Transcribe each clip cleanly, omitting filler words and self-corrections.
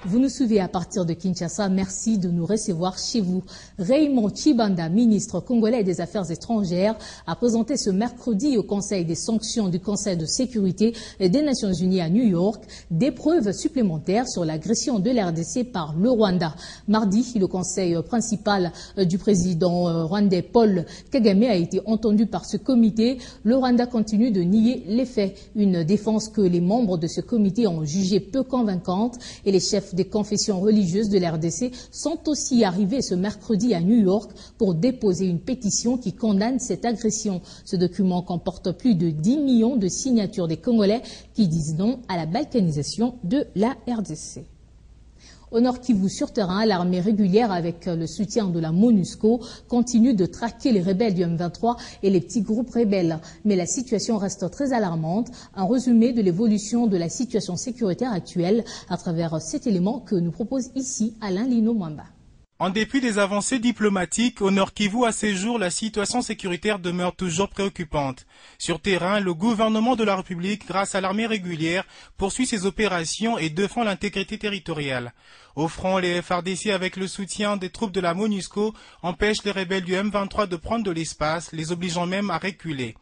Vous nous suivez à partir de Kinshasa. Merci de nous recevoir chez vous. Raymond Tshibanda, ministre congolais des Affaires étrangères, a présenté ce mercredi au Conseil des sanctions du Conseil de sécurité des Nations Unies à New York des preuves supplémentaires sur l'agression de l'RDC par le Rwanda. Mardi, le conseil principal du président rwandais Paul Kagame a été entendu par ce comité. Le Rwanda continue de nier les faits. Une défense que les membres de ce comité ont jugée peu convaincante et les chefs des confessions religieuses de l'RDC sont aussi arrivés ce mercredi à New York pour déposer une pétition qui condamne cette agression. Ce document comporte plus de 10 millions de signatures des Congolais qui disent non à la balkanisation de la RDC. Au Nord Kivu sur terrain, l'armée régulière avec le soutien de la MONUSCO continue de traquer les rebelles du M23 et les petits groupes rebelles. Mais la situation reste très alarmante. Un résumé de l'évolution de la situation sécuritaire actuelle à travers cet élément que nous propose ici Alain Lino Mwamba. En dépit des avancées diplomatiques, au Nord Kivu à ces jours, la situation sécuritaire demeure toujours préoccupante. Sur terrain, le gouvernement de la République, grâce à l'armée régulière, poursuit ses opérations et défend l'intégrité territoriale. Au front, les FARDC, avec le soutien des troupes de la MONUSCO, empêchent les rebelles du M23 de prendre de l'espace, les obligeant même à reculer.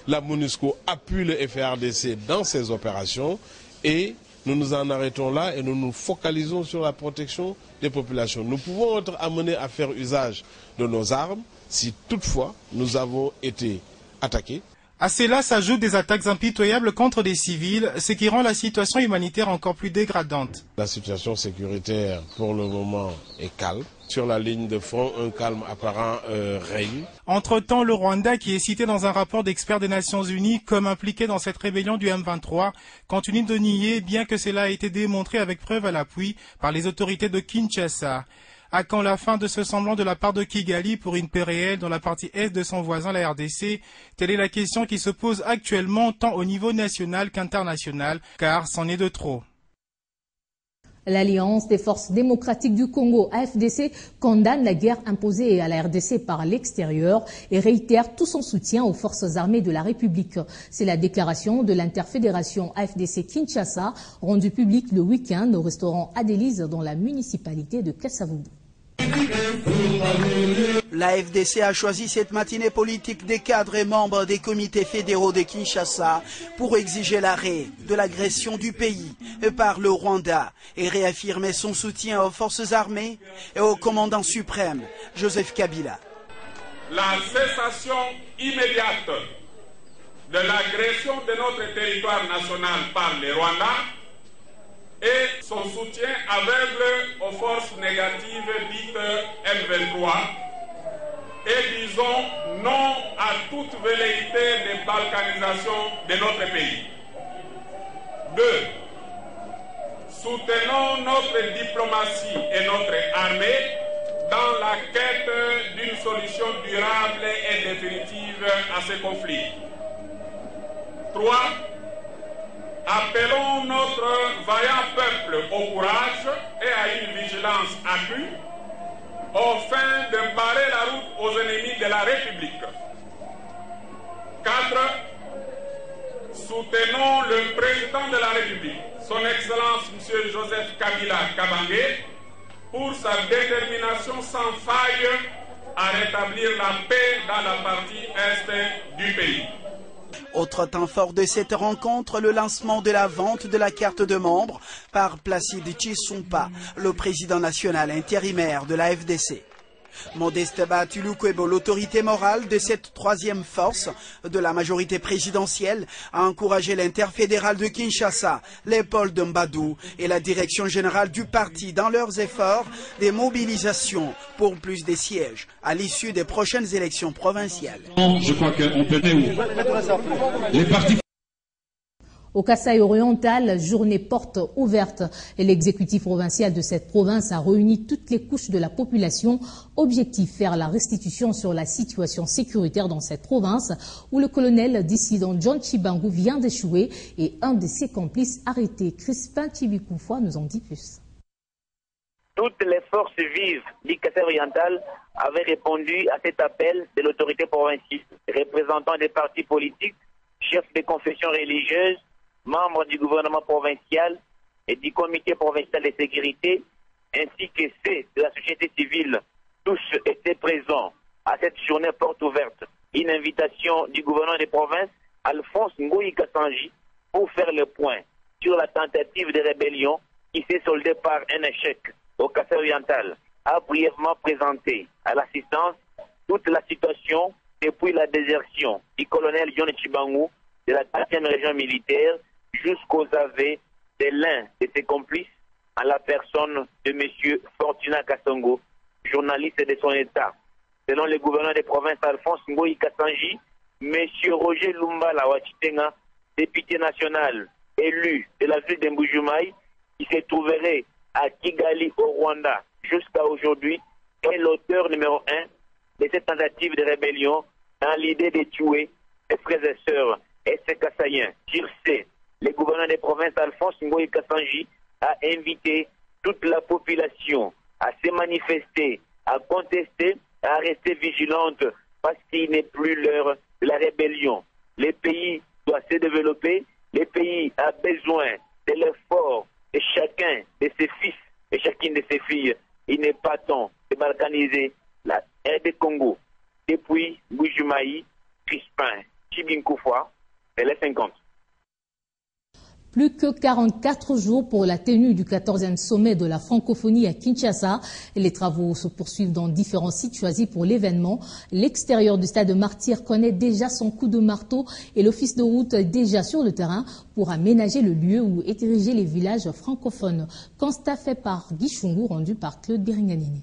La MONUSCO appuie le FARDC dans ses opérations et nous nous en arrêtons là et nous nous focalisons sur la protection des populations. Nous pouvons être amenés à faire usage de nos armes si toutefois nous avons été attaqués. À cela s'ajoutent des attaques impitoyables contre des civils, ce qui rend la situation humanitaire encore plus dégradante. La situation sécuritaire pour le moment est calme. Sur la ligne de front, un calme apparent règne. Entre-temps, le Rwanda, qui est cité dans un rapport d'experts des Nations Unies comme impliqué dans cette rébellion du M23, continue de nier, bien que cela a été démontré avec preuve à l'appui par les autorités de Kinshasa. À quand la fin de ce semblant de la part de Kigali pour une paix réelle dans la partie est de son voisin, la RDC? Telle est la question qui se pose actuellement tant au niveau national qu'international, car c'en est de trop. L'Alliance des forces démocratiques du Congo, AFDC, condamne la guerre imposée à la RDC par l'extérieur et réitère tout son soutien aux forces armées de la République. C'est la déclaration de l'interfédération AFDC Kinshasa, rendue publique le week-end au restaurant Adélise dans la municipalité de Kasavubu. La FDC a choisi cette matinée politique des cadres et membres des comités fédéraux de Kinshasa pour exiger l'arrêt de l'agression du pays par le Rwanda et réaffirmer son soutien aux forces armées et au commandant suprême, Joseph Kabila. La cessation immédiate de l'agression de notre territoire national par le Rwanda et son soutien aveugle aux forces négatives dites M23 et disons non à toute velléité de balkanisation de notre pays. 2. Soutenons notre diplomatie et notre armée dans la quête d'une solution durable et définitive à ce conflit. 3. Appelons notre vaillant peuple au courage et à une vigilance accrue afin de barrer la route aux ennemis de la République. 4. Soutenons le président de la République, son Excellence M. Joseph Kabila Kabange, pour sa détermination sans faille à rétablir la paix dans la partie est du pays. Autre temps fort de cette rencontre, le lancement de la vente de la carte de membre par Placide Tshisumpa, le président national intérimaire de la FDC. Modeste Batulukwebo, l'autorité morale de cette troisième force de la majorité présidentielle, a encouragé l'interfédéral de Kinshasa, Léopold Mbadou et la direction générale du parti dans leurs efforts de mobilisation pour plus de sièges à l'issue des prochaines élections provinciales. Je crois qu'on peut les partis. Au Kasaï oriental, journée porte ouverte et l'exécutif provincial de cette province a réuni toutes les couches de la population. Objectif, faire la restitution sur la situation sécuritaire dans cette province où le colonel dissident John Chibangu vient d'échouer et un de ses complices arrêté. Crispin Tibikoufwa nous en dit plus. Toutes les forces vives du Kasaï oriental avaient répondu à cet appel de l'autorité provinciale. Représentants des partis politiques, chefs des confessions religieuses, membres du gouvernement provincial et du comité provincial de sécurité, ainsi que ceux de la société civile, tous étaient présents à cette journée porte ouverte. Une invitation du gouverneur des provinces, Alphonse Ngoyi Kassanji, pour faire le point sur la tentative de rébellion qui s'est soldée par un échec au Kasaï oriental, a brièvement présenté à l'assistance toute la situation depuis la désertion du colonel John Chibangu de la 4e région militaire jusqu'aux aveux de l'un de ses complices, à la personne de M. Fortuna Kassongo, journaliste de son État. Selon le gouverneur des provinces Alphonse Ngoyi Kassanji, M. Roger Lumbala Wachitenga, député national élu de la ville de Mbujimayi, qui se trouverait à Kigali au Rwanda jusqu'à aujourd'hui, est l'auteur numéro 1 de cette tentative de rébellion dans l'idée de tuer ses frères et sœurs et ses Kassaïens. Sur ce, le gouverneur des provinces Alphonse Ngoyi Kassanji a invité toute la population à se manifester, à contester, à rester vigilante parce qu'il n'est plus l'heure de la rébellion. Le pays doit se développer, le pays a besoin de l'effort de chacun de ses fils et chacune de ses filles. Il n'est pas temps de balkaniser la RD Congo. Depuis Mbujimayi, Crispin, Chibinkoufoua, c'est les 50. Plus que 44 jours pour la tenue du 14e sommet de la francophonie à Kinshasa. Les travaux se poursuivent dans différents sites choisis pour l'événement. L'extérieur du stade de Martyrs connaît déjà son coup de marteau et l'office de route est déjà sur le terrain pour aménager le lieu où est érigé les villages francophones. Constat fait par Guy Chungu, rendu par Claude Biringanini.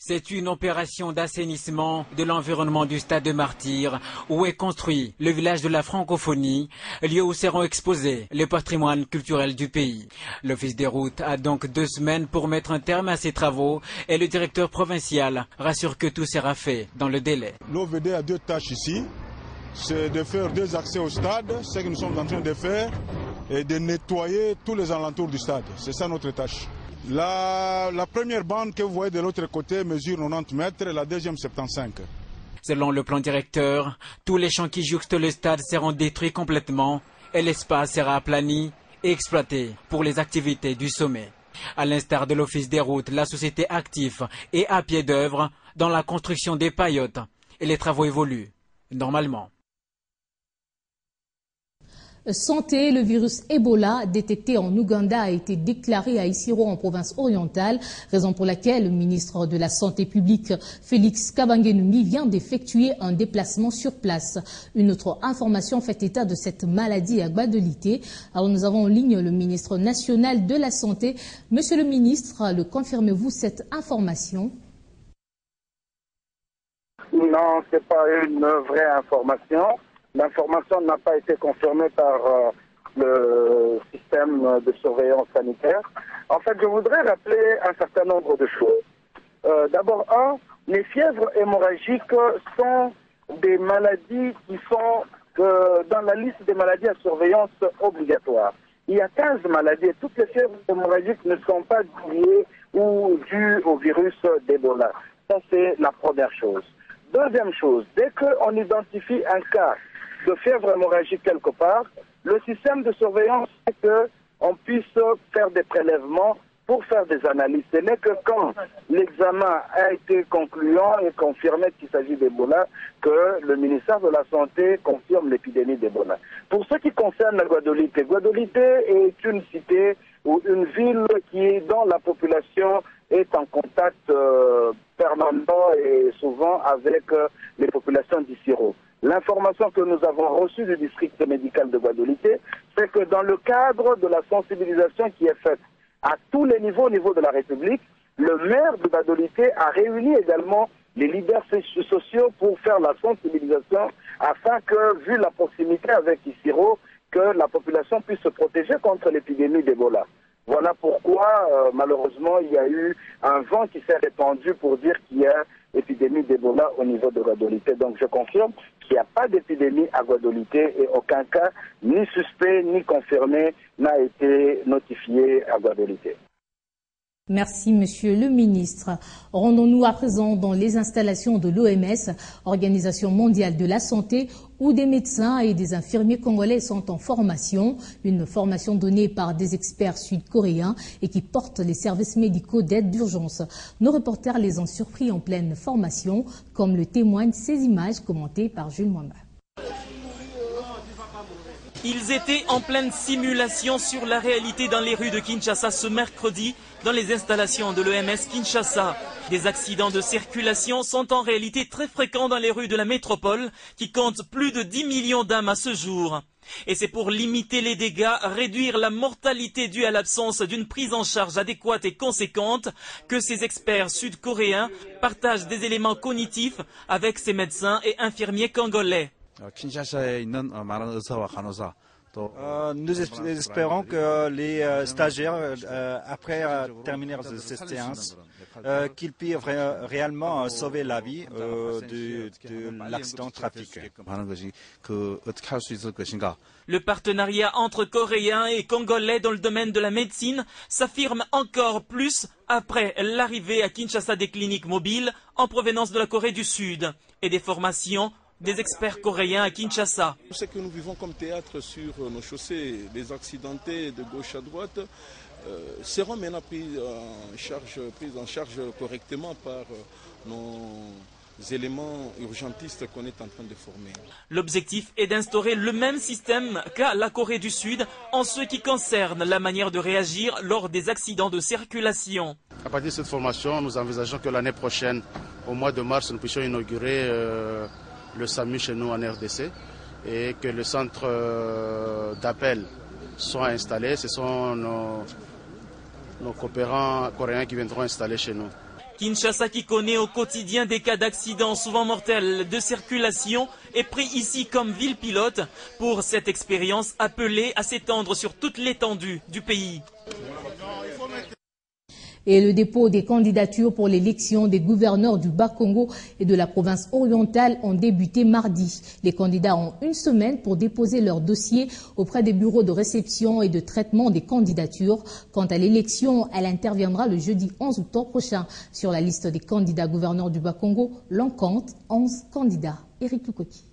C'est une opération d'assainissement de l'environnement du stade de Martyrs où est construit le village de la francophonie, lieu où seront exposés les patrimoines culturels du pays. L'Office des routes a donc 2 semaines pour mettre un terme à ces travaux et le directeur provincial rassure que tout sera fait dans le délai. L'OVD a 2 tâches ici, c'est de faire 2 accès au stade, ce que nous sommes en train de faire, et de nettoyer tous les alentours du stade. C'est ça notre tâche. La première bande que vous voyez de l'autre côté mesure 90 mètres, la deuxième 75. Selon le plan directeur, tous les champs qui jouxtent le stade seront détruits complètement et l'espace sera aplani et exploité pour les activités du sommet. À l'instar de l'Office des routes, la société active et à pied d'œuvre dans la construction des paillotes et les travaux évoluent normalement. Santé, le virus Ebola détecté en Ouganda a été déclaré à Isiro en province orientale, raison pour laquelle le ministre de la Santé publique Félix Kabange-Numbi vient d'effectuer un déplacement sur place. Une autre information fait état de cette maladie à Gbadolité. Alors nous avons en ligne le ministre national de la Santé. Monsieur le ministre, le confirmez-vous cette information? Non, ce n'est pas une vraie information. L'information n'a pas été confirmée par le système de surveillance sanitaire. En fait, je voudrais rappeler un certain nombre de choses. D'abord, les fièvres hémorragiques sont des maladies qui sont dans la liste des maladies à surveillance obligatoire. Il y a 15 maladies et toutes les fièvres hémorragiques ne sont pas liées ou dues au virus d'Ebola. Ça, c'est la première chose. Deuxième chose, dès qu'on identifie un cas de fièvre hémorragique quelque part, le système de surveillance fait qu'on puisse faire des prélèvements pour faire des analyses. Ce n'est que quand l'examen a été concluant et confirmé qu'il s'agit d'Ebola que le ministère de la Santé confirme l'épidémie d'Ebola. Pour ce qui concerne la Guadeloupe, Guadeloupe est une cité ou une ville dont la population est en contact permanent et souvent avec les populations d'Isiro. L'information que nous avons reçue du district médical de Guadeloupe, c'est que dans le cadre de la sensibilisation qui est faite à tous les niveaux, au niveau de la République, le maire de Guadeloupe a réuni également les leaders sociaux pour faire la sensibilisation afin que, vu la proximité avec Isiro, que la population puisse se protéger contre l'épidémie d'Ebola. Voilà pourquoi, malheureusement, il y a eu un vent qui s'est répandu pour dire qu'il y a épidémie d'Ebola au niveau de Guadeloupe. Donc je confirme qu'il n'y a pas d'épidémie à Guadeloupe et aucun cas, ni suspect, ni confirmé, n'a été notifié à Guadeloupe. Merci, Monsieur le Ministre. Rendons-nous à présent dans les installations de l'OMS, Organisation mondiale de la santé, où des médecins et des infirmiers congolais sont en formation. Une formation donnée par des experts sud-coréens et qui portent les services médicaux d'aide d'urgence. Nos reporters les ont surpris en pleine formation, comme le témoignent ces images commentées par Jules Mwamba. Ils étaient en pleine simulation sur la réalité dans les rues de Kinshasa ce mercredi, dans les installations de l'OMS Kinshasa. Des accidents de circulation sont en réalité très fréquents dans les rues de la métropole, qui compte plus de 10 millions d'âmes à ce jour. Et c'est pour limiter les dégâts, réduire la mortalité due à l'absence d'une prise en charge adéquate et conséquente, que ces experts sud-coréens partagent des éléments cognitifs avec ces médecins et infirmiers congolais. Nous espérons que les stagiaires, après terminer ces séances, qu'ils puissent réellement sauver la vie de l'accident de trafic. Le partenariat entre Coréens et Congolais dans le domaine de la médecine s'affirme encore plus après l'arrivée à Kinshasa des cliniques mobiles en provenance de la Corée du Sud et des formations des experts coréens à Kinshasa. Ce que nous vivons comme théâtre sur nos chaussées, les accidentés de gauche à droite, seront maintenant pris en charge correctement par nos éléments urgentistes qu'on est en train de former. L'objectif est d'instaurer le même système qu'à la Corée du Sud en ce qui concerne la manière de réagir lors des accidents de circulation. À partir de cette formation, nous envisageons que l'année prochaine, au mois de mars, nous puissions inaugurer le SAMU chez nous en RDC et que le centre d'appel soit installé. Ce sont nos coopérants coréens qui viendront installer chez nous. Kinshasa, qui connaît au quotidien des cas d'accidents souvent mortels de circulation, est pris ici comme ville pilote pour cette expérience appelée à s'étendre sur toute l'étendue du pays. Et le dépôt des candidatures pour l'élection des gouverneurs du Bas-Congo et de la province orientale ont débuté mardi. Les candidats ont une semaine pour déposer leur dossier auprès des bureaux de réception et de traitement des candidatures. Quant à l'élection, elle interviendra le jeudi 11 août prochain. Sur la liste des candidats gouverneurs du Bas-Congo, l'on compte 11 candidats. Éric Loukoti.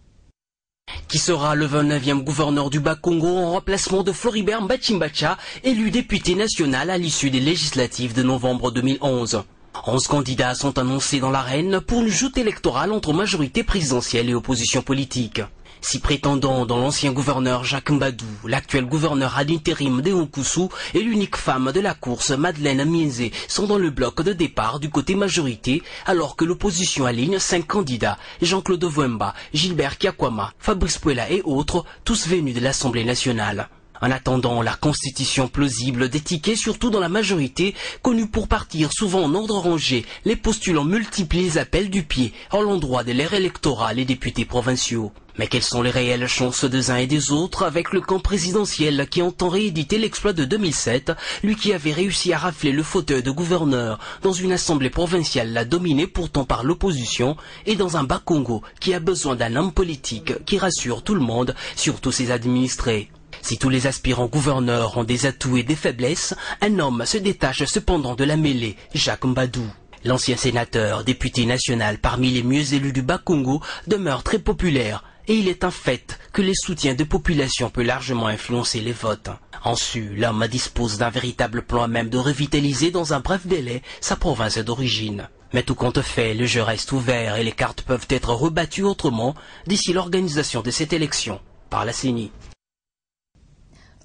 Qui sera le 29e gouverneur du Bas-Congo en remplacement de Floribert Mbachimbacha, élu député national à l'issue des législatives de novembre 2011. 11 candidats sont annoncés dans l'arène pour une joute électorale entre majorité présidentielle et opposition politique. 6 prétendants dont l'ancien gouverneur Jacques Mbadou, l'actuel gouverneur ad interim Deonkusu et l'unique femme de la course Madeleine Mienzé sont dans le bloc de départ du côté majorité, alors que l'opposition aligne 5 candidats, Jean-Claude Vwemba, Gilbert Kiakwama, Fabrice Puela et autres, tous venus de l'Assemblée nationale. En attendant la constitution plausible des tickets, surtout dans la majorité, connue pour partir souvent en ordre rangé, les postulants multiplient les appels du pied en l'endroit de l'ère électorale et députés provinciaux. Mais quelles sont les réelles chances des uns et des autres avec le camp présidentiel qui entend rééditer l'exploit de 2007, lui qui avait réussi à rafler le fauteuil de gouverneur dans une assemblée provinciale dominée pourtant par l'opposition et dans un Bas-Congo qui a besoin d'un homme politique qui rassure tout le monde, surtout ses administrés. Si tous les aspirants gouverneurs ont des atouts et des faiblesses, un homme se détache cependant de la mêlée, Jacques Mbadou. L'ancien sénateur, député national parmi les mieux élus du Bas-Congo, demeure très populaire. Et il est un fait que les soutiens de population peuvent largement influencer les votes. En su, l'homme dispose d'un véritable plan à même de revitaliser dans un bref délai sa province d'origine. Mais tout compte fait, le jeu reste ouvert et les cartes peuvent être rebattues autrement d'ici l'organisation de cette élection par la CENI.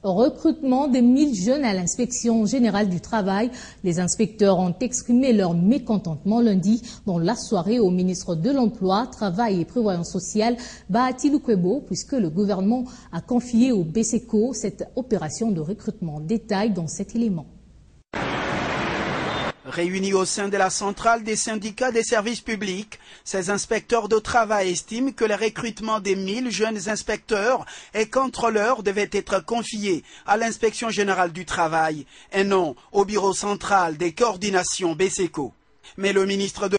Recrutement des 1000 jeunes à l'inspection générale du travail. Les inspecteurs ont exprimé leur mécontentement lundi dans la soirée au ministre de l'Emploi, Travail et Prévoyance sociale, Bahati Lukwebo, puisque le gouvernement a confié au BSECO cette opération de recrutement. Détail dans cet élément. Réunis au sein de la centrale des syndicats des services publics, ces inspecteurs de travail estiment que le recrutement des 1000 jeunes inspecteurs et contrôleurs devait être confié à l'inspection générale du travail et non au bureau central des coordinations BSECO. Mais le ministre de